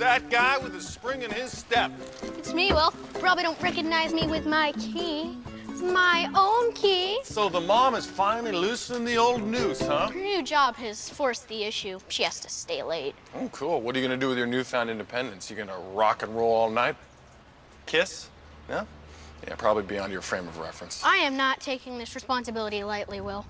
that guy with a spring in his step? It's me, Will. Probably don't recognize me with my key. It's my own key. So the mom is finally loosening the old noose, huh? Her new job has forced the issue. She has to stay late. Oh, cool. What are you gonna do with your newfound independence? You gonna rock and roll all night? Kiss? Yeah? Yeah, probably beyond your frame of reference. I am not taking this responsibility lightly, Will.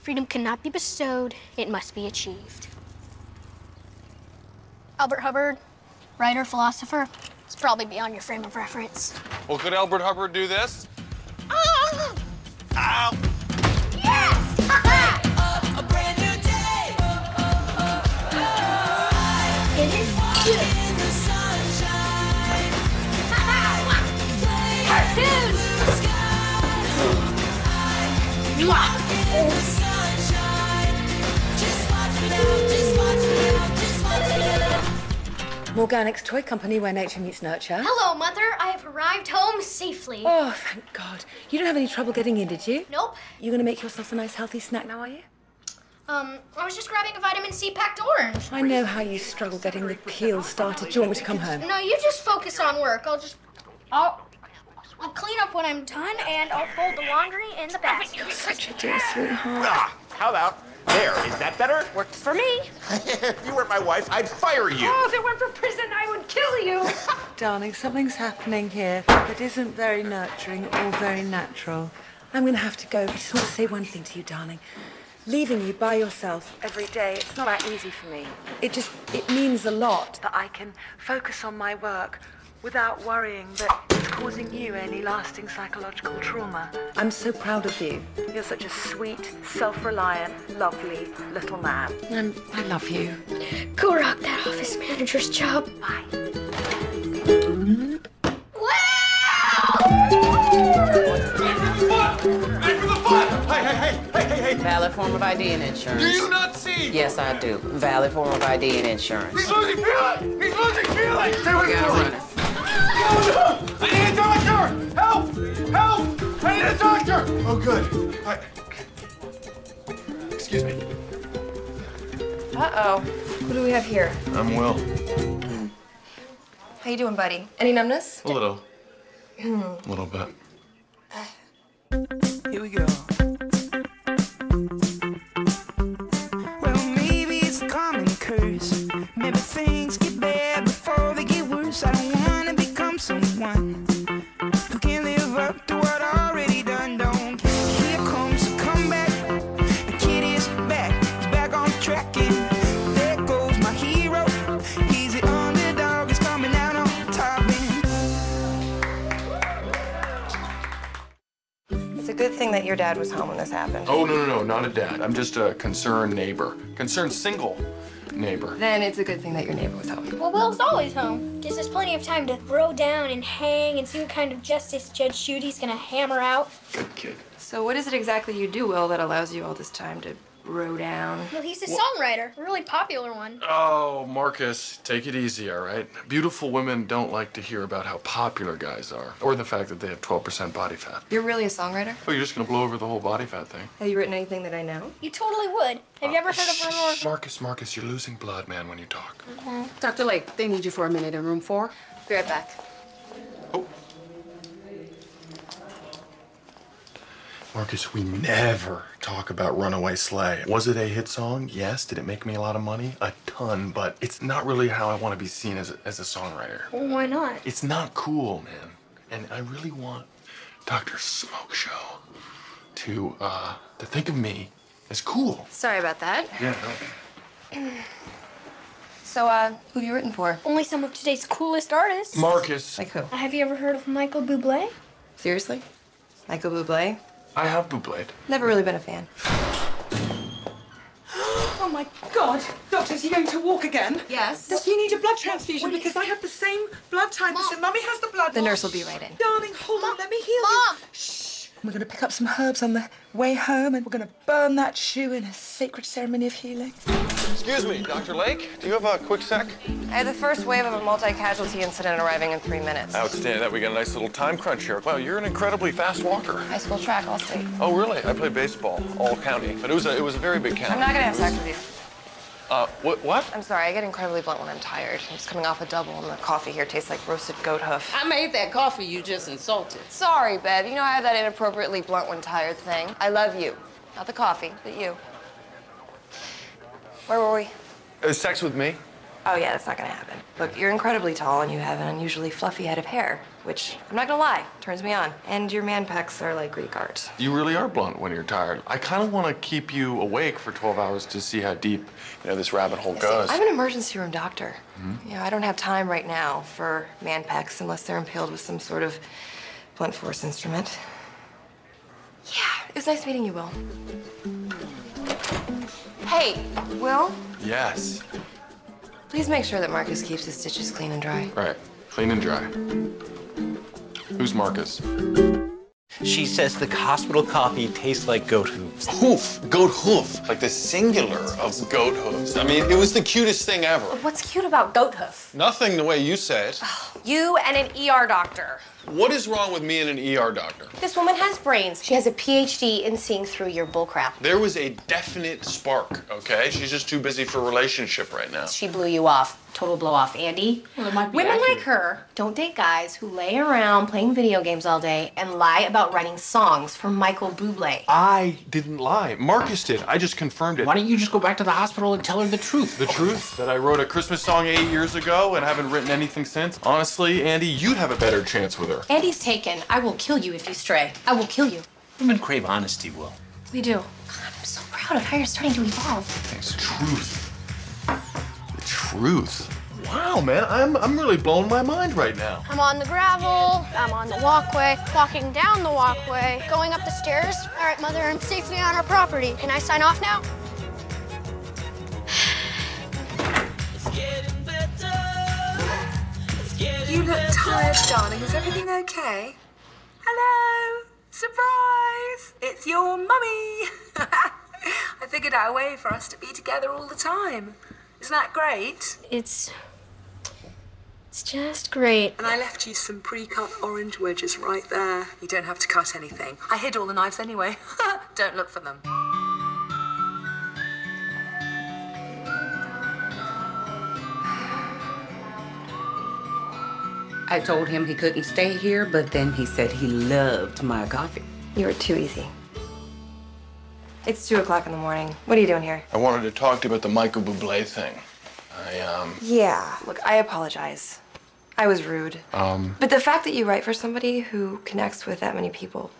Freedom cannot be bestowed. It must be achieved. Albert Hubbard, writer, philosopher. It's probably beyond your frame of reference. Well, could Albert Hubbard do this? Oh! Ow! Yes! A brand new day. It is good. In the sunshine. Cartoons! Mwah! In the sunshine. Just watch me now, just watch me now, just watch me now. Morganic's Toy Company, where nature meets nurture. Hello, Mother. I have arrived home safely. Oh, thank God. You didn't have any trouble getting in, did you? Nope. You gonna make yourself a nice healthy snack now, are you? I was just grabbing a vitamin C packed orange. I know how you struggle getting the peel started. Do you want me to come home? No, you just focus on work. I'll clean up when I'm done, and I'll fold the laundry in the basket. You're such a dear sweetheart. Ah, how about there? Is that better? Worked for me. If you weren't my wife, I'd fire you. Oh, if it weren't for prison, I would kill you. Darling, something's happening here that isn't very nurturing or very natural. I'm going to have to go. I just want to say one thing to you, darling. Leaving you by yourself every day, it's not that easy for me. It means a lot that I can focus on my work without worrying that it's causing you any lasting psychological trauma. I'm so proud of you. You're such a sweet, self-reliant, lovely little man. And I love you. Go rock that office manager's job. Bye. Hey. Valid form of ID and insurance. Do you not see? Yes, I do. Valid form of ID and insurance. He's losing feeling! He's losing feeling! Stay with me! Runner. I need a doctor! Help! Help! I need a doctor! Oh, good. Excuse me. Uh-oh. Who do we have here? I'm Will. How you doing, buddy? Any numbness? A little. A little bit. Here we go. Well, maybe it's a common curse. Maybe things get bad before they get worse. I don't want to become someone who can't live up to what I already done. Don't. Here comes a comeback. The kid is back. He's back on track. And there goes my hero. He's the underdog. He's coming out on top. It's a good thing that your dad was home when this happened. Oh, no, not a dad. I'm just a concerned neighbor. Concerned single neighbor. Then it's a good thing that your neighbor was home. Well, Will's always home. Gives us plenty of time to throw down and hang and see what kind of justice Judge Schuette's gonna hammer out. Good kid. So what is it exactly you do, Will, that allows you all this time to row down? Well, he's a songwriter, a really popular one. Oh, Marcus, take it easy, all right? Beautiful women don't like to hear about how popular guys are, or the fact that they have 12% body fat. You're really a songwriter? Oh, you're just gonna blow over the whole body fat thing? Have you written anything that I know? You totally would. Have you ever heard of Lenore? Marcus, you're losing blood, man, when you talk. Dr. Lake, they need you for a minute in room 4. Be right back. Oh. Marcus, we never talk about Runaway Sleigh. Was it a hit song? Yes. Did it make me a lot of money? A ton, but it's not really how I want to be seen as a songwriter. Well, why not? It's not cool, man. And I really want Dr. Smoke Show to think of me as cool. Sorry about that. Yeah, no. So, who have you written for? Only some of today's coolest artists. Marcus. Like who? Have you ever heard of Michael Bublé? Seriously? Michael Bublé? I have Bublé'd. Never really been a fan. Oh my God! Doctor, is he going to walk again? Yes. Does he need a blood transfusion? Because I have the same blood type as him. Mummy has the blood. The nurse will be right in. Darling, hold on, let me heal Mom! you. Shh. We're going to pick up some herbs on the way home, and we're going to burn that shoe in a sacred ceremony of healing. Excuse me, Dr. Lake, do you have a quick sec? I had the first wave of a multi-casualty incident arriving in 3 minutes. Outstanding. That we got a nice little time crunch here. Wow, you're an incredibly fast walker. High school track, All-State. Oh, really? I played baseball, all county, but it was a very big county. I'm not gonna have sex with you. What? I'm sorry, I get incredibly blunt when I'm tired. I'm just coming off a double, and the coffee here tastes like roasted goat hoof. I made that coffee you just insulted. Sorry, Bev. You know I have that inappropriately blunt when tired thing. I love you. Not the coffee, but you. Where were we? Sex with me? Oh, yeah, that's not gonna happen. Look, you're incredibly tall, and you have an unusually fluffy head of hair, which, I'm not gonna lie, turns me on. And your man pecs are like Greek art. You really are blunt when you're tired. I kind of want to keep you awake for 12 hours to see how deep, this rabbit hole goes. I'm an emergency room doctor. I don't have time right now for man pecs unless they're impaled with some sort of blunt force instrument. Yeah, it was nice meeting you, Will. Hey, Will, Yes. please make sure that Marcus keeps his stitches clean and dry. Right. Clean and dry. Who's Marcus? She says the hospital coffee tastes like goat hooves. Hoof. Goat hoof. Like the singular of goat hooves. I mean, it was the cutest thing ever. What's cute about goat hoof? Nothing the way you say it. You and an ER doctor. What is wrong with me and an ER doctor? This woman has brains. She has a PhD in seeing through your bullcrap. There was a definite spark, okay? She's just too busy for a relationship right now. She blew you off. Total blow off, Andy. Well, it might be Women accurate. like her don't date guys who lay around playing video games all day and lie about writing songs for Michael Bublé. I didn't lie. Marcus did. I just confirmed it. Why don't you just go back to the hospital and tell her the truth? The truth? That I wrote a Christmas song 8 years ago and haven't written anything since? Honestly, Andy, you'd have a better chance with her. Andy's taken. I will kill you if you stray. I will kill you. Women crave honesty, Will. We do. God, I'm so proud of how you're starting to evolve. Thanks. Truth. The truth. Wow, man, I'm really blowing my mind right now. I'm on the gravel, I'm on the walkway, walking down the walkway, going up the stairs. All right, Mother, I'm safely on our property. Can I sign off now? You look tired, darling. Is everything okay? Hello! Surprise! It's your mummy! I figured out a way for us to be together all the time. Isn't that great? It's just great. And I left you some pre-cut orange wedges right there. You don't have to cut anything. I hid all the knives anyway. Don't look for them. I told him he couldn't stay here, but then he said he loved my coffee. You were too easy. It's 2 o'clock in the morning. What are you doing here? I wanted to talk to you about the Michael Bublé thing. Yeah, look, I apologize. I was rude. But the fact that you write for somebody who connects with that many people,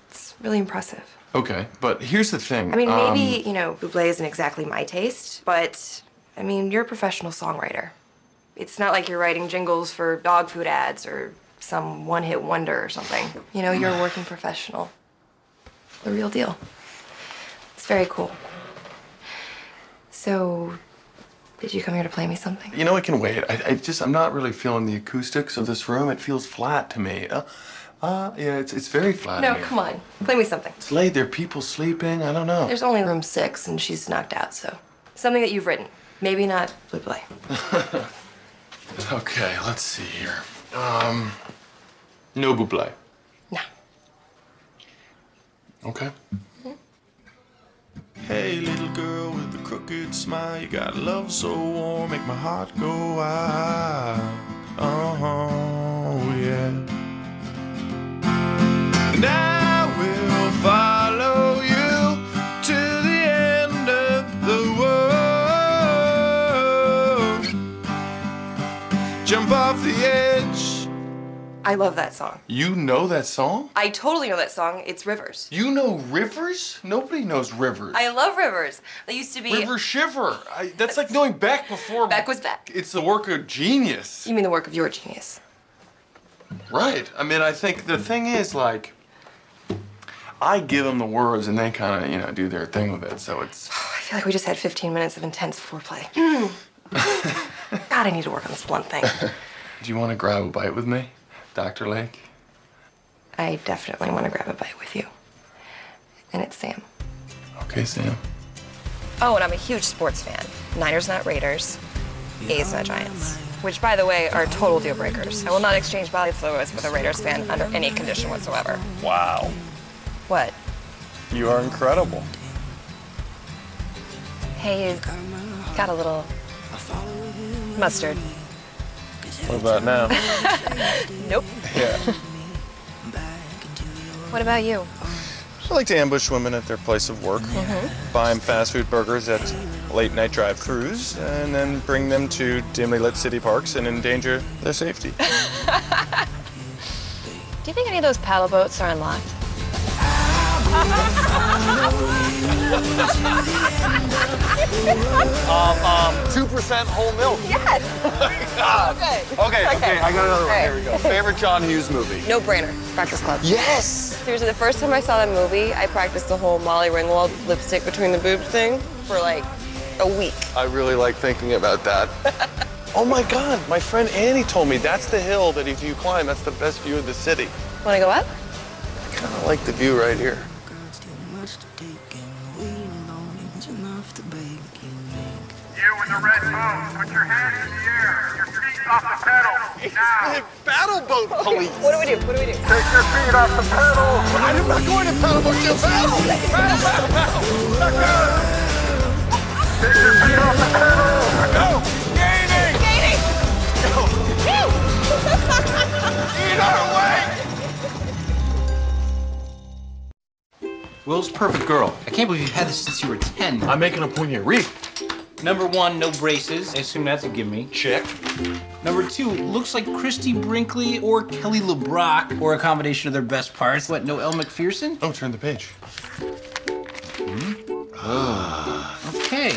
it's really impressive. Okay, but here's the thing. I mean, maybe, Bublé isn't exactly my taste, but, you're a professional songwriter. It's not like you're writing jingles for dog food ads or some one-hit wonder or something. You're a working professional. The real deal. It's very cool. So, did you come here to play me something? It can wait. I'm not really feeling the acoustics of this room. It feels flat to me. Yeah, it's very flat. No, here. come on. Play me something. It's late. There are people sleeping. I don't know. There's only room 6, and she's knocked out, so. Something that you've written. Maybe not Bublé. Okay, let's see here. No Bublé. No. Okay. Hey, little girl with the crooked smile, you got love so warm, make my heart go wild. Oh, yeah. And I will follow you to the end of the world. Jump off the edge. I love that song. You know that song? I totally know that song. It's Rivers. You know Rivers? Nobody knows Rivers. I love Rivers. They used to be... River Shiver. That's like knowing Beck before... Beck was Beck. It's the work of genius. You mean the work of your genius? Right. I think the thing is, I give them the words and they kind of, do their thing with it, so it's... I feel like we just had 15 minutes of intense foreplay. God, I need to work on this blunt thing. Do you want to grab a bite with me, Dr. Lake? I definitely want to grab a bite with you. And it's Sam. Okay, Sam. Oh, and I'm a huge sports fan. Niners, not Raiders. A's, not Giants. Which, by the way, are total deal breakers. I will not exchange body fluids with a Raiders fan under any condition whatsoever. Wow. What? You are incredible. Hey, you got a little mustard. What about now? Nope. Yeah. What about you? I like to ambush women at their place of work, buy them fast food burgers at late night drive-thrus, and then bring them to dimly lit city parks and endanger their safety. Do you think any of those paddle boats are unlocked? 2% whole milk. Yes. God. Okay, I got another one. All right. Here we go. Favorite John Hughes movie? No brainer. Breakfast Club. Yes. Seriously, the first time I saw that movie, I practiced the whole Molly Ringwald lipstick between the boobs thing for like a week. I really like thinking about that. Oh my God, my friend Annie told me that's the hill that if you climb, that's the best view of the city. Want to go up? I kind of like the view right here. You in the red boat, put your hands in the air, your feet off the pedal. Now. Paddle boat police. What do we do? What do we do? Take your feet off the pedal. I'm not going to paddle boat, you paddle. Paddle, paddle, paddle. Let go. Take your feet off the pedal. Go. Gaining. Gaining. Go. Eat our way. Will's perfect girl. I can't believe you've had this since you were 10. I'm making a point here. Read. Number 1, no braces. I assume that's a gimme. Check. Number 2, looks like Christy Brinkley or Kelly LeBrock, or a combination of their best parts. What, no Elle Macpherson? Oh, turn the page. Okay.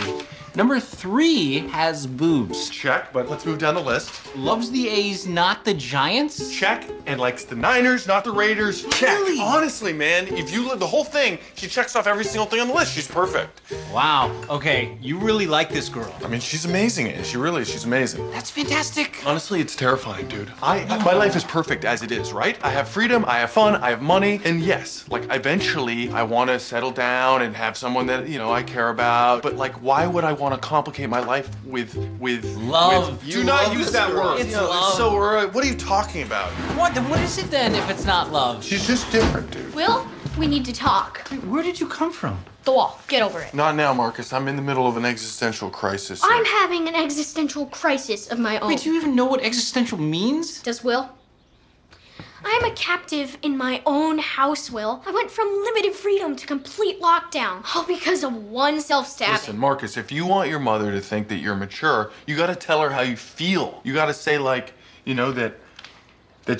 Number 3 has boobs. Check, but let's move down the list. Loves the A's, not the Giants. Check, and likes the Niners, not the Raiders. Check. Really? Honestly, man, if you live the whole thing, she checks off every single thing on the list. She's perfect. Wow. Okay, you really like this girl. I mean, she's amazing. She really is. She's amazing. That's fantastic. Honestly, it's terrifying, dude. My life is perfect as it is, right? I have freedom, I have fun, I have money, and yes, like eventually I want to settle down and have someone that, you know, I care about. But like, why would I want to complicate my life with Love. Do not love use this that girl. word. It's You know, love. so what are you talking about? What is it then if it's not love? She's just different, dude. Will, we need to talk. Wait, where did you come from? The wall. Get over it. Not now, Marcus. I'm in the middle of an existential crisis. Here. I'm having an existential crisis of my own. Wait, do you even know what existential means? Does Will? I am a captive in my own house, Will. I went from limited freedom to complete lockdown, all because of one self-stabbing. Listen, Marcus, if you want your mother to think that you're mature, you got to tell her how you feel. You got to say like, you know, that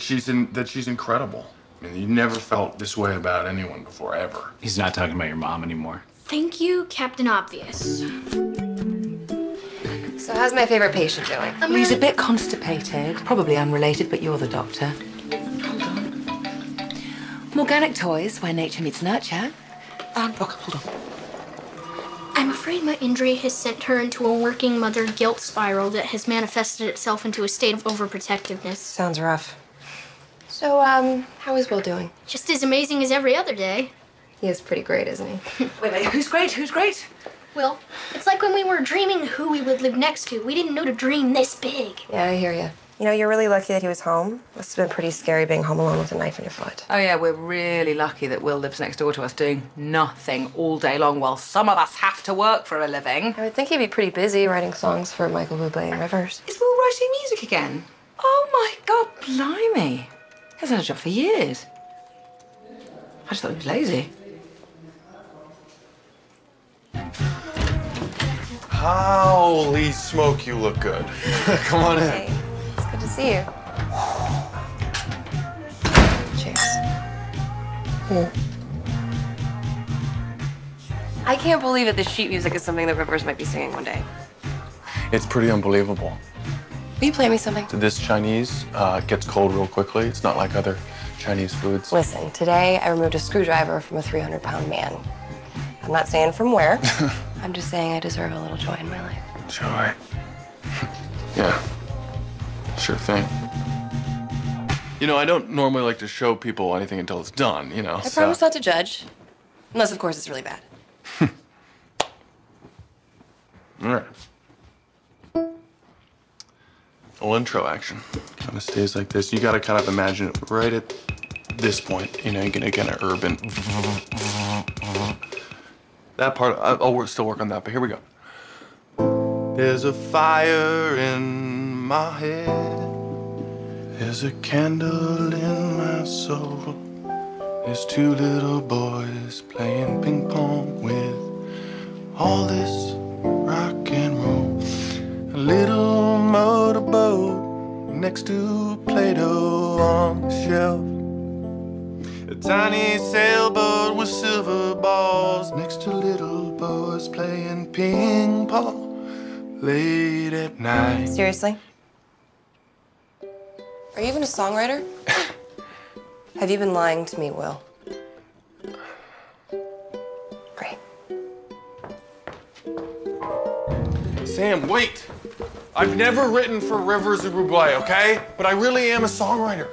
she's incredible. I mean, you never felt this way about anyone before, ever. He's not talking about your mom anymore. Thank you, Captain Obvious. So how's my favorite patient doing? Well, he's a bit constipated, probably unrelated, but you're the doctor. Hold on. Organic toys where nature meets nurture. Look, hold on. I'm afraid my injury has sent her into a working mother guilt spiral that has manifested itself into a state of overprotectiveness. Sounds rough. So, how is Will doing? Just as amazing as every other day. He is pretty great, isn't he? Wait, who's great? Who's great? Will, it's like when we were dreaming who we would live next to. We didn't know to dream this big. Yeah, I hear you. You know, you're really lucky that he was home. Must have been pretty scary being home alone with a knife in your foot. Oh, yeah, we're really lucky that Will lives next door to us doing nothing all day long while some of us have to work for a living. I would think he'd be pretty busy writing songs for Michael Bublé and Rivers. Is Will writing music again? Oh, my God, blimey. He hasn't had a job for years. I just thought he was lazy. Holy smoke, you look good. Come on in. Hey, it's good to see you. Cheers. I can't believe that this sheet music is something that Rivers might be singing one day. It's pretty unbelievable. Will you play me something? This Chinese gets cold real quickly. It's not like other Chinese foods. Listen, today I removed a screwdriver from a 300-pound man. I'm not saying from where. I'm just saying I deserve a little joy in my life. Joy. Yeah, sure thing. You know, I don't normally like to show people anything until it's done, you know. I promise not to judge. Unless, of course, it's really bad. All right. Little intro action. Kind of stays like this. You gotta kind of imagine it right at this point. You know, you're gonna get an urban. That part, I'll still work on that, but here we go. There's a fire in my head. There's a candle in my soul. There's two little boys playing ping pong with all this rock and roll. A little motorboat next to Play-Doh on the shelf. A tiny sailboat with silver balls next to little boys playing ping pong late at night. Seriously? Are you even a songwriter? Have you been lying to me, Will? Great. Sam, wait! I've never written for Rivers of Buble, okay? But I really am a songwriter.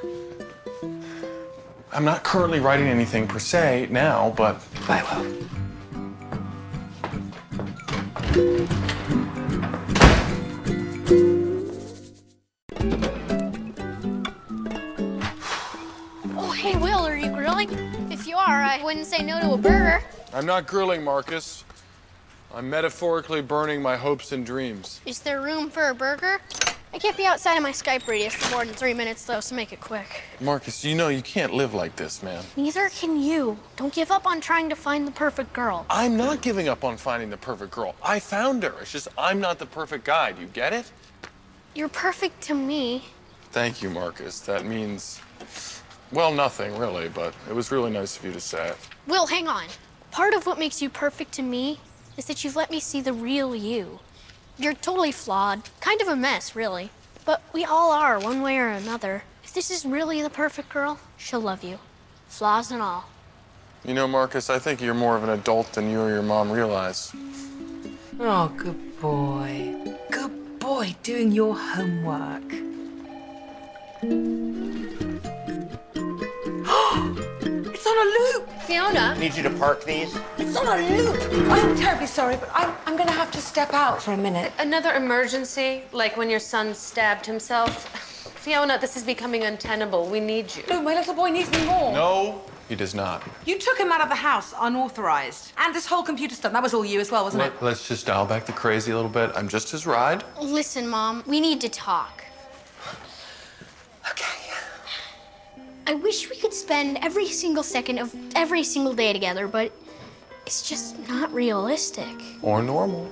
I'm not currently writing anything per se now, but... Bye, Will. Oh, hey, Will, are you grilling? If you are, I wouldn't say no to a burger. I'm not grilling, Marcus. I'm metaphorically burning my hopes and dreams. Is there room for a burger? I can't be outside of my Skype radius for more than 3 minutes, though, so make it quick. Marcus, you know you can't live like this, man. Neither can you. Don't give up on trying to find the perfect girl. I'm not giving up on finding the perfect girl. I found her. It's just I'm not the perfect guy. Do you get it? You're perfect to me. Thank you, Marcus. That means, well, nothing, really, but it was really nice of you to say it. Will, hang on. Part of what makes you perfect to me is that you've let me see the real you. You're totally flawed, kind of a mess, really. But we all are, one way or another. If this is really the perfect girl, she'll love you. Flaws and all. You know, Marcus, I think you're more of an adult than you or your mom realize. Oh, good boy. Good boy, doing your homework. It's on a loop! Fiona? Need you to park these? It's on a loop! I'm terribly sorry, but I'm gonna have to step out for a minute. Another emergency, like when your son stabbed himself? Fiona, this is becoming untenable. We need you. No, my little boy needs me more. No, he does not. You took him out of the house unauthorized. And this whole computer stuff, that was all you as well, wasn't it? Let's just dial back the crazy a little bit. I'm just his ride. Listen, Mom, we need to talk. Okay. I wish we could spend every single second of every single day together, but it's just not realistic. Or normal.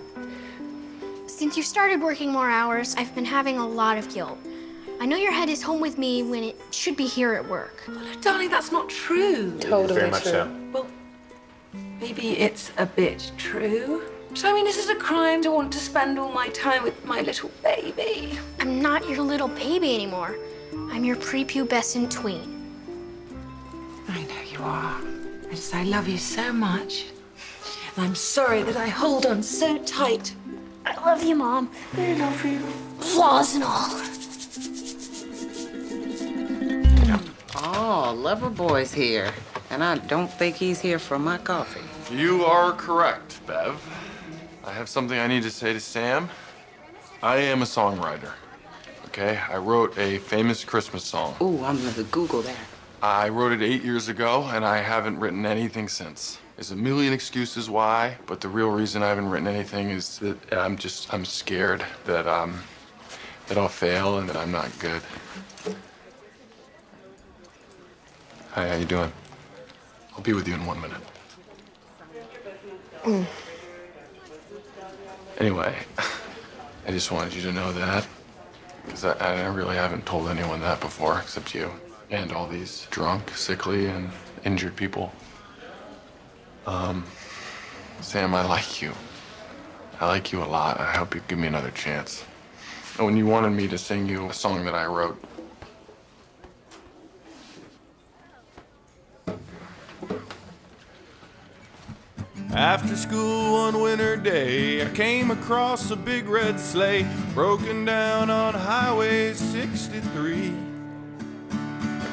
Since you started working more hours, I've been having a lot of guilt. I know your head is home with me when it should be here at work. Oh, no, darling, that's not true. Totally Very much true. so. Well, maybe it's a bit true. So, I mean, is it a crime to want to spend all my time with my little baby? I'm not your little baby anymore. I'm your prepubescent tween. I know you are. I love you so much. And I'm sorry that I hold on so tight. I love you, Mom. I love you. Flaws and all. Oh, Loverboy's here. And I don't think he's here for my coffee. You are correct, Bev. I have something I need to say to Sam. I am a songwriter, okay? I wrote a famous Christmas song. Ooh, I'm gonna Google that. I wrote it 8 years ago, and I haven't written anything since. There's a million excuses why, but the real reason I haven't written anything is that I'm scared that that I'll fail and that I'm not good. Hi, how you doing? I'll be with you in 1 minute. Anyway, I just wanted you to know that, because I really haven't told anyone that before except you. And all these drunk, sickly, and injured people. Sam, I like you. I like you a lot. I hope you give me another chance. And when you wanted me to sing you a song that I wrote, After school one winter day, I came across a big red sleigh broken down on Highway 63.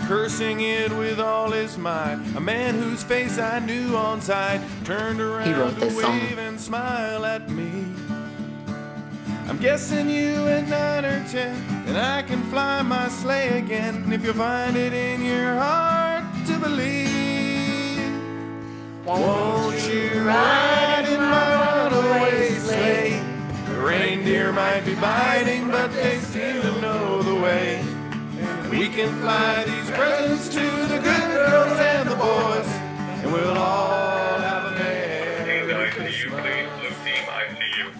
Cursing it with all his might, a man whose face I knew on sight turned around wrote to this song. wave and smile at me. I'm guessing you at 9 or 10, and I can fly my sleigh again if you find it in your heart to believe. Won't you ride in my runaway sleigh? reindeer might be biting, but they seem to know the way. And we can fly these presents to the good girls and the boys, and we'll all have a Merry Christmas.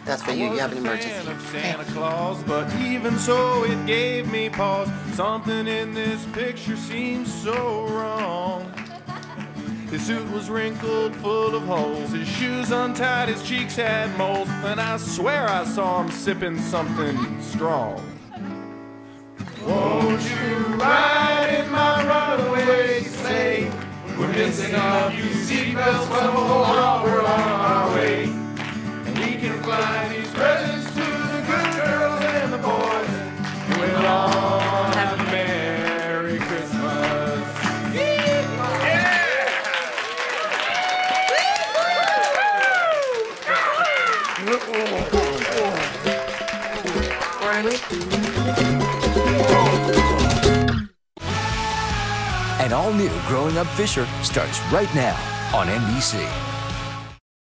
That's for you. You have an emergency. Santa Claus, but even so, it gave me pause. Something in this picture seems so wrong. His suit was wrinkled, full of holes. His shoes untied, his cheeks had moles. And I swear I saw him sipping something strong. Won't you ride in my runaway sleigh? We're missing a few seatbelts, but we're on our way. And we can fly these presents to the good girls and the boys. And we'll all have a Merry Christmas. An all-new Growing Up Fisher starts right now on NBC.